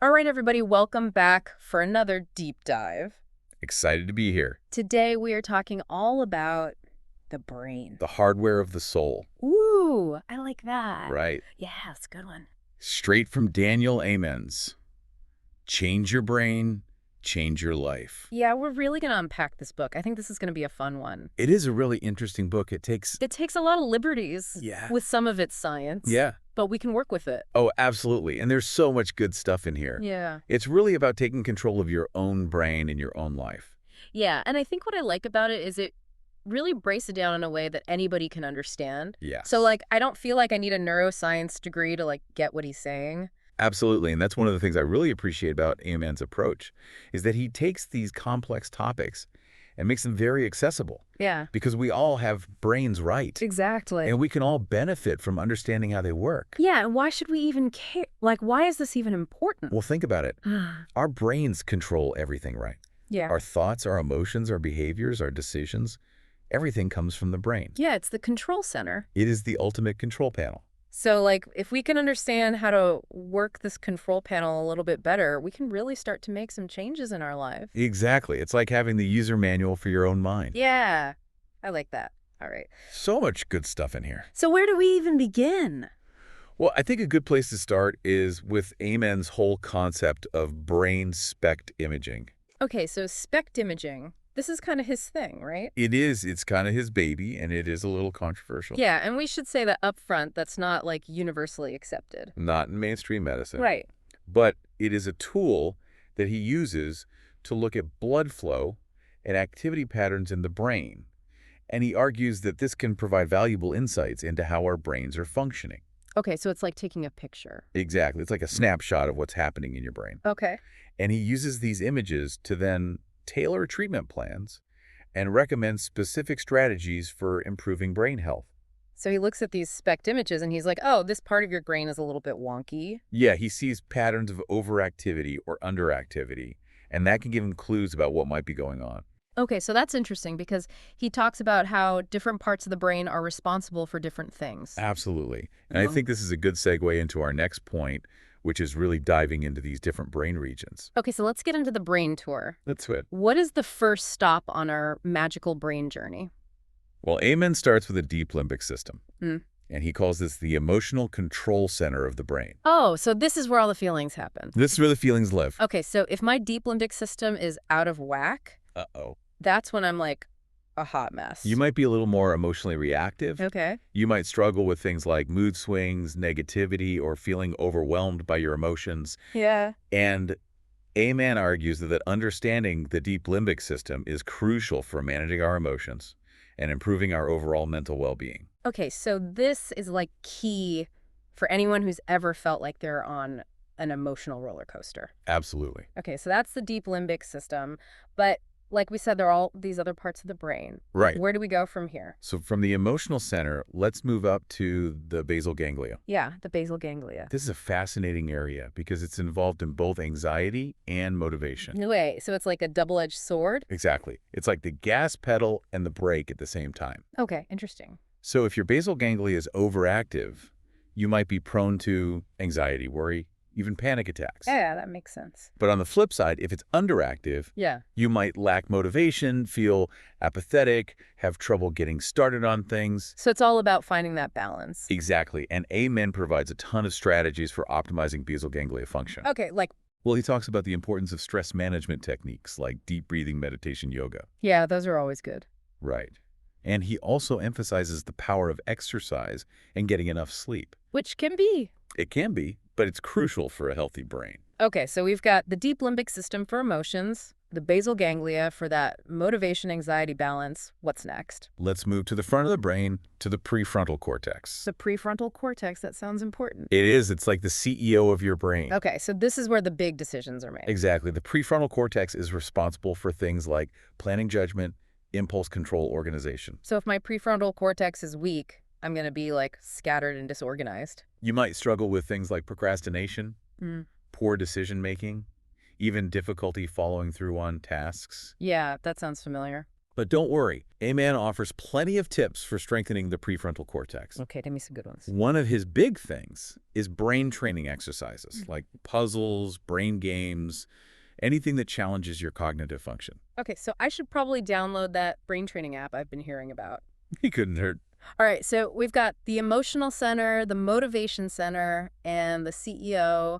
All right, everybody, welcome back for another deep dive. Excited to be here. Today, we are talking all about the brain. The hardware of the soul. Ooh, I like that. Right. Yeah, it's a good one. Straight from Daniel Amen's. Change your brain, change your life. Yeah, we're really going to unpack this book. I think this is going to be a fun one. It is a really interesting book. It takes a lot of liberties with some of its science. Yeah. But we can work with it. Oh, absolutely. And there's so much good stuff in here. Yeah. It's really about taking control of your own brain and your own life. Yeah, and I think what I like about it is it really breaks it down in a way that anybody can understand. Yeah. So, I don't feel like I need a neuroscience degree to, get what he's saying. Absolutely. And that's one of the things I really appreciate about Amen's approach is that he takes these complex topics and makes them very accessible. Yeah. Because we all have brains, right? Exactly. And we can all benefit from understanding how they work. Yeah, and why should we even care? Why is this even important? Well, think about it. Our brains control everything, right? Yeah. Our thoughts, our emotions, our behaviors, our decisions, everything comes from the brain. Yeah, it's the control center. It is the ultimate control panel. So, if we can understand how to work this control panel a little bit better, we can really start to make some changes in our life. Exactly. It's like having the user manual for your own mind. Yeah, I like that. All right. So much good stuff in here. So where do we even begin? Well, I think a good place to start is with Amen's whole concept of brain SPECT imaging. Okay, so SPECT imaging. This is kind of his thing, right? It is. It's kind of his baby, and it is a little controversial. Yeah, and we should say that up front, that's not, universally accepted. Not in mainstream medicine. Right. But it is a tool that he uses to look at blood flow and activity patterns in the brain. And he argues that this can provide valuable insights into how our brains are functioning. Okay, so it's like taking a picture. Exactly. It's like a snapshot of what's happening in your brain. Okay. And he uses these images to then tailor treatment plans and recommend specific strategies for improving brain health. So he looks at these SPECT images and he's like, oh, this part of your brain is a little bit wonky. Yeah, he sees patterns of overactivity or underactivity, and that can give him clues about what might be going on. Okay, so that's interesting because he talks about how different parts of the brain are responsible for different things. Absolutely. And I think this is a good segue into our next point, which is really diving into these different brain regions. Okay, so let's get into the brain tour. Let's do it. What is the first stop on our magical brain journey? Well, Amen starts with a deep limbic system, Mm. and he calls this the emotional control center of the brain. Oh, so this is where all the feelings happen. This is where the feelings live. Okay, so if my deep limbic system is out of whack, Uh-oh. that's when I'm a hot mess. You might be a little more emotionally reactive. Okay. You might struggle with things like mood swings, negativity, or feeling overwhelmed by your emotions. Yeah. And Amen argues that understanding the deep limbic system is crucial for managing our emotions and improving our overall mental well-being. Okay, so this is key for anyone who's ever felt like they're on an emotional roller coaster. Absolutely. Okay, so that's the deep limbic system. But like we said, there are all these other parts of the brain. Right. Where do we go from here? So from the emotional center, let's move up to the basal ganglia. Yeah, the basal ganglia. This is a fascinating area because it's involved in both anxiety and motivation. No way. So it's like a double-edged sword? Exactly. It's like the gas pedal and the brake at the same time. Okay, interesting. So if your basal ganglia is overactive, you might be prone to anxiety, worry, even panic attacks. Yeah, that makes sense. But on the flip side, if it's underactive, Yeah. you might lack motivation, feel apathetic, have trouble getting started on things. So it's all about finding that balance. Exactly. And Amen provides a ton of strategies for optimizing basal ganglia function. Okay, Well, he talks about the importance of stress management techniques like deep breathing, meditation, yoga. yeah, those are always good. Right. And he also emphasizes the power of exercise and getting enough sleep. Which can be. It can be, but it's crucial for a healthy brain. Okay, so we've got the deep limbic system for emotions, the basal ganglia for that motivation-anxiety balance. What's next? Let's move to the front of the brain, to the prefrontal cortex. The prefrontal cortex, that sounds important. It is. It's like the CEO of your brain. Okay, so this is where the big decisions are made. Exactly. The prefrontal cortex is responsible for things like planning judgment, impulse control, organization. So if my prefrontal cortex is weak, I'm going to be scattered and disorganized. You might struggle with things like procrastination, poor decision-making, even difficulty following through on tasks. Yeah, that sounds familiar. But don't worry, Amen offers plenty of tips for strengthening the prefrontal cortex. Okay, give me some good ones. One of his big things is brain training exercises, like puzzles, brain games, anything that challenges your cognitive function. Okay, so I should probably download that brain training app I've been hearing about. He couldn't hurt. All right, so we've got the emotional center, the motivation center, and the CEO.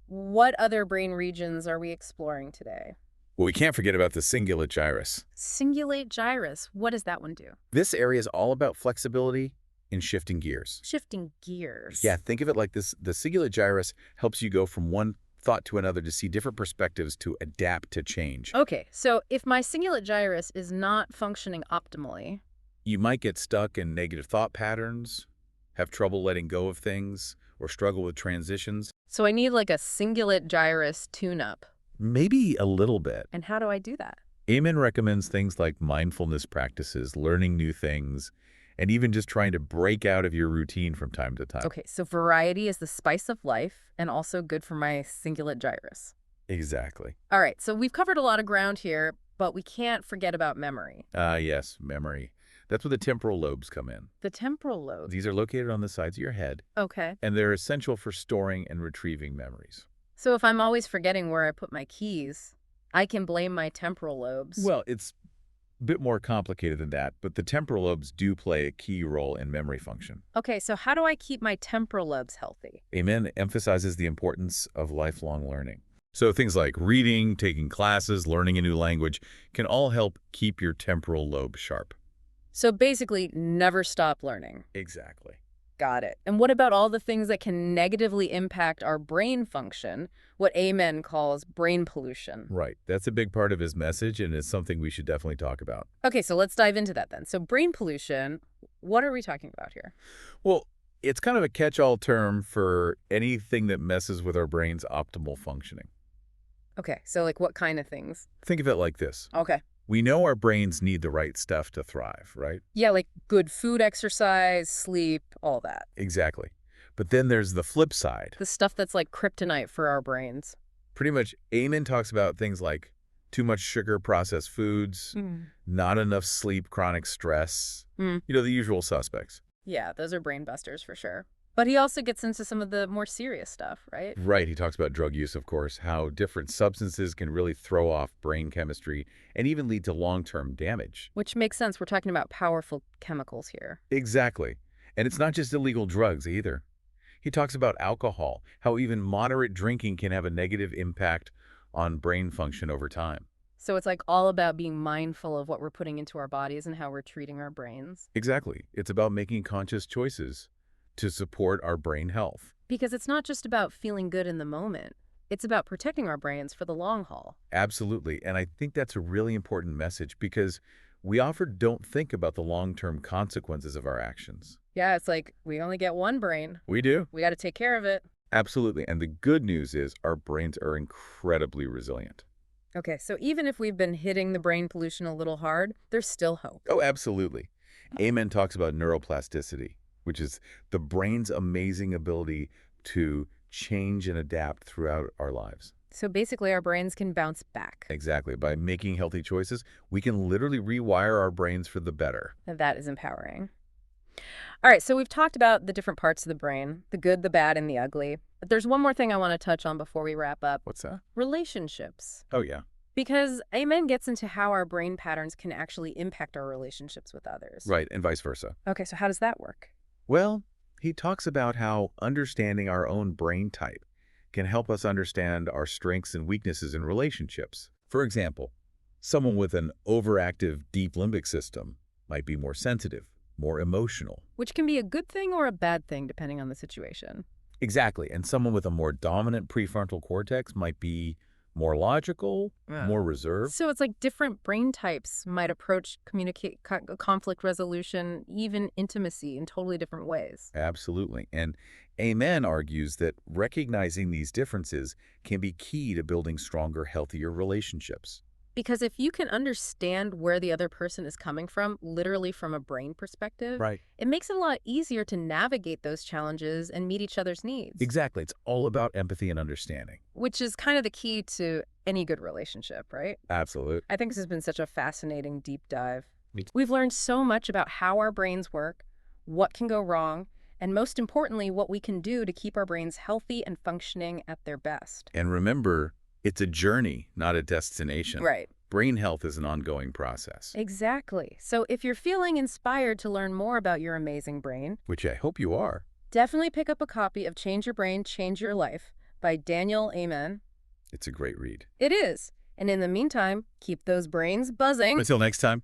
What other brain regions are we exploring today? Well, we can't forget about the cingulate gyrus. Cingulate gyrus. What does that one do? This area is all about flexibility and shifting gears. Shifting gears. Yeah, think of it like this. The cingulate gyrus helps you go from one thought to another to see different perspectives to adapt to change. Okay, so if my cingulate gyrus is not functioning optimally, You might get stuck in negative thought patterns, have trouble letting go of things, or struggle with transitions. so I need like a cingulate gyrus tune-up. Maybe a little bit. And how do I do that? Amen recommends things like mindfulness practices, learning new things, and even just trying to break out of your routine from time to time. Okay, so variety is the spice of life and also good for my cingulate gyrus. Exactly. All right, so we've covered a lot of ground here, but we can't forget about memory. Yes, memory. That's where the temporal lobes come in. The temporal lobe. These are located on the sides of your head, Okay. and they're essential for storing and retrieving memories. So if I'm always forgetting where I put my keys, I can blame my temporal lobes. Well, it's a bit more complicated than that, but the temporal lobes do play a key role in memory function. Okay, so how do I keep my temporal lobes healthy? Amen emphasizes the importance of lifelong learning. So things like reading, taking classes, learning a new language can all help keep your temporal lobe sharp. So basically, never stop learning. Exactly. Got it. And what about all the things that can negatively impact our brain function, what Amen calls brain pollution? Right. That's a big part of his message, and it's something we should definitely talk about. Okay, so let's dive into that then. So brain pollution, what are we talking about here? Well, it's kind of a catch-all term for anything that messes with our brain's optimal functioning. Okay, so like what kind of things? Think of it like this. Okay. We know our brains need the right stuff to thrive, right? Yeah, like good food, exercise, sleep, all that. Exactly. But then there's the flip side. The stuff that's like kryptonite for our brains. Pretty much, Amen talks about things like too much sugar, processed foods, not enough sleep, chronic stress, Mm. the usual suspects. Yeah, those are brain busters for sure. But he also gets into some of the more serious stuff, right? Right, he talks about drug use, of course, how different substances can really throw off brain chemistry and even lead to long-term damage. Which makes sense. We're talking about powerful chemicals here. Exactly. And it's not just illegal drugs either. He talks about alcohol, how even moderate drinking can have a negative impact on brain function over time. So it's like all about being mindful of what we're putting into our bodies and how we're treating our brains. Exactly. It's about making conscious choices to support our brain health. Because it's not just about feeling good in the moment. It's about protecting our brains for the long haul. Absolutely. And I think that's a really important message because we often don't think about the long-term consequences of our actions. Yeah, it's like we only get one brain. We do. We got to take care of it. Absolutely. And the good news is our brains are incredibly resilient. Okay, so even if we've been hitting the brain pollution a little hard, there's still hope. Oh, absolutely. Amen talks about neuroplasticity, which is the brain's amazing ability to change and adapt throughout our lives. So basically, our brains can bounce back. Exactly. By making healthy choices, we can literally rewire our brains for the better. And that is empowering. All right, so we've talked about the different parts of the brain, the good, the bad, and the ugly. But there's one more thing I want to touch on before we wrap up. What's that? Relationships. Oh, yeah. Because Amen gets into how our brain patterns can actually impact our relationships with others. Right, and vice versa. Okay, so how does that work? Well, he talks about how understanding our own brain type can help us understand our strengths and weaknesses in relationships. For example, someone with an overactive deep limbic system might be more sensitive, more emotional. Which can be a good thing or a bad thing, depending on the situation. Exactly, and someone with a more dominant prefrontal cortex might be more logical, more reserved. So it's like different brain types might approach conflict resolution, even intimacy, in totally different ways. Absolutely. And Amen argues that recognizing these differences can be key to building stronger, healthier relationships. Because if you can understand where the other person is coming from, literally from a brain perspective, Right. it makes it a lot easier to navigate those challenges and meet each other's needs, Exactly. It's all about empathy and understanding. which is kind of the key to any good relationship, right? Absolute. I think this has been such a fascinating deep dive. Me too. We've learned so much about how our brains work, what can go wrong, and most importantly, what we can do to keep our brains healthy and functioning at their best. And remember, it's a journey, not a destination. Right. Brain health is an ongoing process, Exactly. So if you're feeling inspired to learn more about your amazing brain, which I hope you are. definitely pick up a copy of Change Your Brain, Change Your Life by Daniel Amen. It's a great read. It is. And in the meantime, keep those brains buzzing. Until next time.